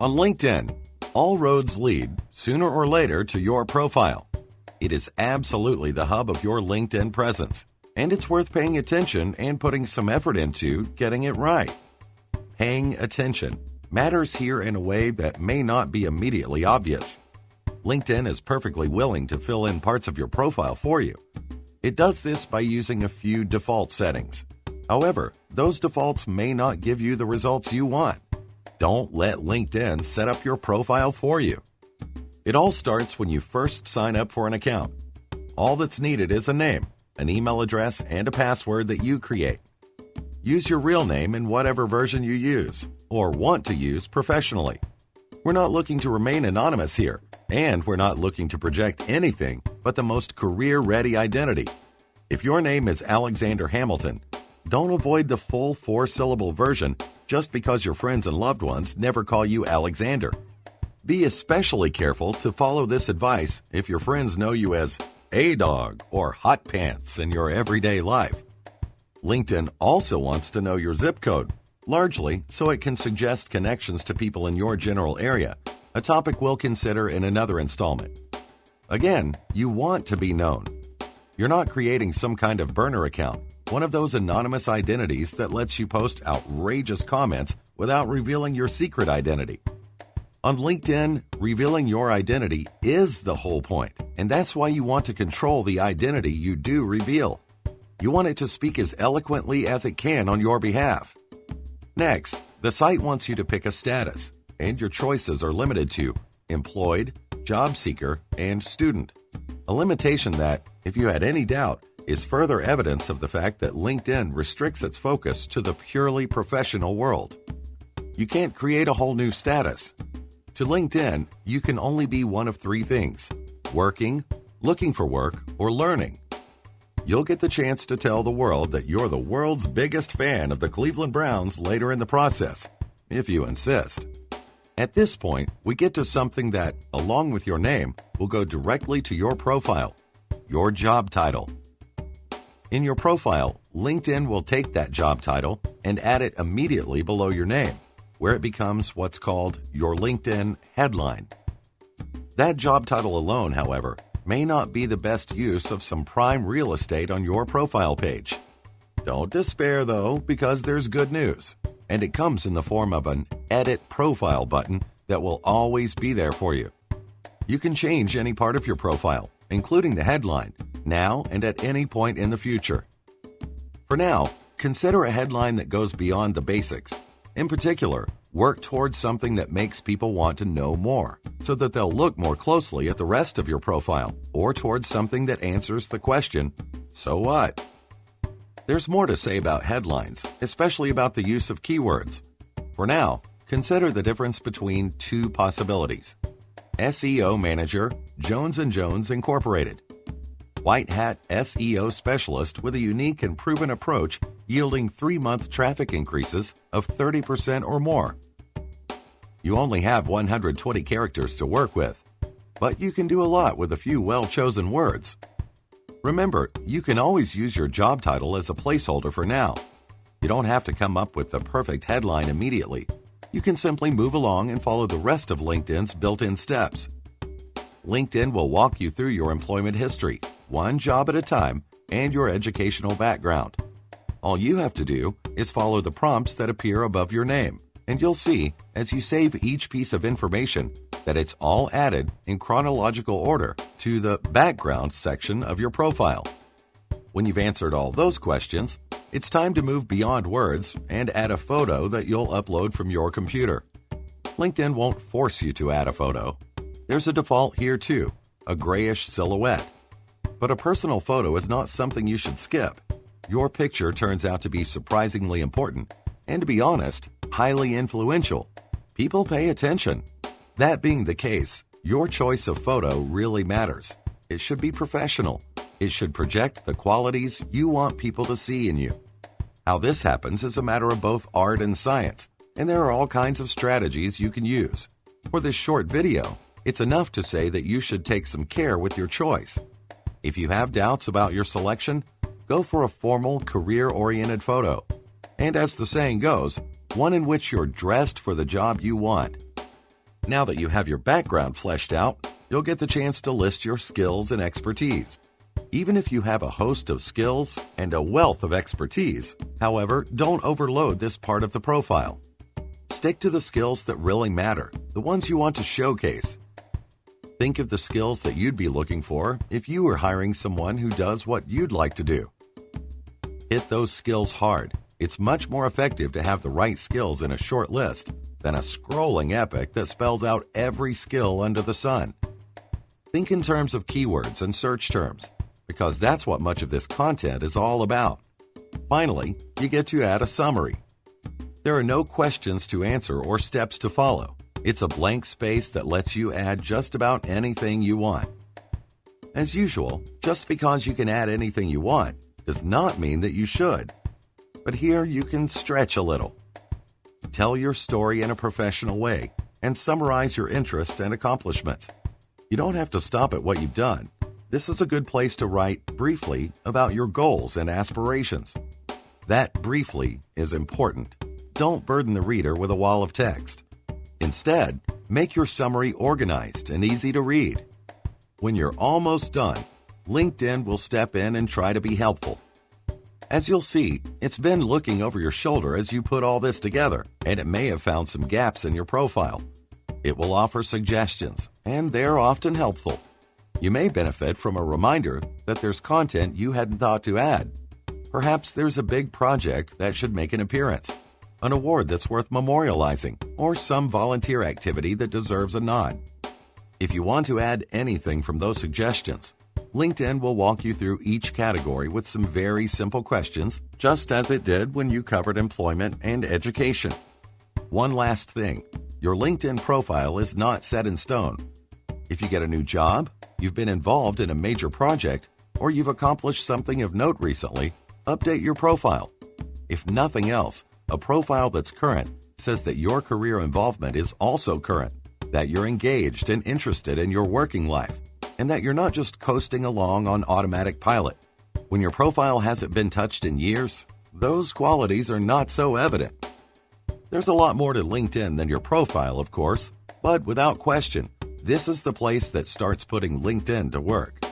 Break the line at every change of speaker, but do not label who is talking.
On LinkedIn, all roads lead, sooner or later, to your profile. It is absolutely the hub of your LinkedIn presence, and it's worth paying attention and putting some effort into getting it right. Paying attention matters here in a way that may not be immediately obvious. LinkedIn is perfectly willing to fill in parts of your profile for you. It does this by using a few default settings. However, those defaults may not give you the results you want. Don't let LinkedIn set up your profile for you. It all starts when you first sign up for an account. All that's needed is a name, an email address, and a password that you create. Use your real name in whatever version you use or want to use professionally. We're not looking to remain anonymous here, and we're not looking to project anything but the most career-ready identity. If your name is Alexander Hamilton, don't avoid the full 4-syllable version just because your friends and loved ones never call you Alexander. Be especially careful to follow this advice if your friends know you as A-Dog or Hot Pants in your everyday life. LinkedIn also wants to know your zip code, largely so it can suggest connections to people in your general area, a topic we'll consider in another installment. Again, you want to be known. You're not creating some kind of burner account, one of those anonymous identities that lets you post outrageous comments without revealing your secret identity. On LinkedIn, revealing your identity is the whole point, and that's why you want to control the identity you do reveal. You want it to speak as eloquently as it can on your behalf. Next, the site wants you to pick a status, and your choices are limited to employed, job seeker, and student. A limitation that, if you had any doubt, is further evidence of the fact that LinkedIn restricts its focus to the purely professional world. You can't create a whole new status. To LinkedIn, you can only be one of 3 things: working, looking for work, or learning. You'll get the chance to tell the world that you're the world's biggest fan of the Cleveland Browns later in the process, if you insist. At this point, we get to something that, along with your name, will go directly to your profile: your job title. In your profile, LinkedIn will take that job title and add it immediately below your name, where it becomes what's called your LinkedIn headline. That job title alone, however, may not be the best use of some prime real estate on your profile page. Don't despair, though, because there's good news, and it comes in the form of an Edit Profile button that will always be there for you. You can change any part of your profile, including the headline, now and at any point in the future. For now, consider a headline that goes beyond the basics. In particular, work towards something that makes people want to know more, so that they'll look more closely at the rest of your profile, or towards something that answers the question, so what? There's more to say about headlines, especially about the use of keywords. For now, consider the difference between 2 possibilities. SEO Manager, Jones & Jones Incorporated. White hat SEO specialist with a unique and proven approach yielding 3-month traffic increases of 30% or more. You only have 120 characters to work with, but you can do a lot with a few well-chosen words. Remember, you can always use your job title as a placeholder for now. You don't have to come up with the perfect headline immediately. You can simply move along and follow the rest of LinkedIn's built-in steps. LinkedIn will walk you through your employment history, one job at a time, and your educational background. All you have to do is follow the prompts that appear above your name, and you'll see, as you save each piece of information, that it's all added in chronological order to the background section of your profile. When you've answered all those questions, it's time to move beyond words and add a photo that you'll upload from your computer. LinkedIn won't force you to add a photo. There's a default here too, a grayish silhouette. But a personal photo is not something you should skip. Your picture turns out to be surprisingly important, and to be honest, highly influential. People pay attention. That being the case, your choice of photo really matters. It should be professional. It should project the qualities you want people to see in you. How this happens is a matter of both art and science, and there are all kinds of strategies you can use. For this short video, it's enough to say that you should take some care with your choice. If you have doubts about your selection, go for a formal, career-oriented photo. And as the saying goes, one in which you're dressed for the job you want. Now that you have your background fleshed out, you'll get the chance to list your skills and expertise. Even if you have a host of skills and a wealth of expertise, however, don't overload this part of the profile. Stick to the skills that really matter, the ones you want to showcase. Think of the skills that you'd be looking for if you were hiring someone who does what you'd like to do. Hit those skills hard. It's much more effective to have the right skills in a short list than a scrolling epic that spells out every skill under the sun. Think in terms of keywords and search terms, because that's what much of this content is all about. Finally, you get to add a summary. There are no questions to answer or steps to follow. It's a blank space that lets you add just about anything you want. As usual, just because you can add anything you want does not mean that you should. But here you can stretch a little. Tell your story in a professional way and summarize your interests and accomplishments. You don't have to stop at what you've done. This is a good place to write briefly about your goals and aspirations. That briefly is important. Don't burden the reader with a wall of text. Instead, make your summary organized and easy to read. When you're almost done, LinkedIn will step in and try to be helpful. As you'll see, it's been looking over your shoulder as you put all this together, and it may have found some gaps in your profile. It will offer suggestions, and they're often helpful. You may benefit from a reminder that there's content you hadn't thought to add. Perhaps there's a big project that should make an appearance, an award that's worth memorializing, or some volunteer activity that deserves a nod. If you want to add anything from those suggestions, LinkedIn will walk you through each category with some very simple questions, just as it did when you covered employment and education. One last thing, your LinkedIn profile is not set in stone. If you get a new job, you've been involved in a major project, or you've accomplished something of note recently, update your profile. If nothing else, a profile that's current says that your career involvement is also current, that you're engaged and interested in your working life, and that you're not just coasting along on automatic pilot. When your profile hasn't been touched in years, those qualities are not so evident. There's a lot more to LinkedIn than your profile, of course, but without question, this is the place that starts putting LinkedIn to work.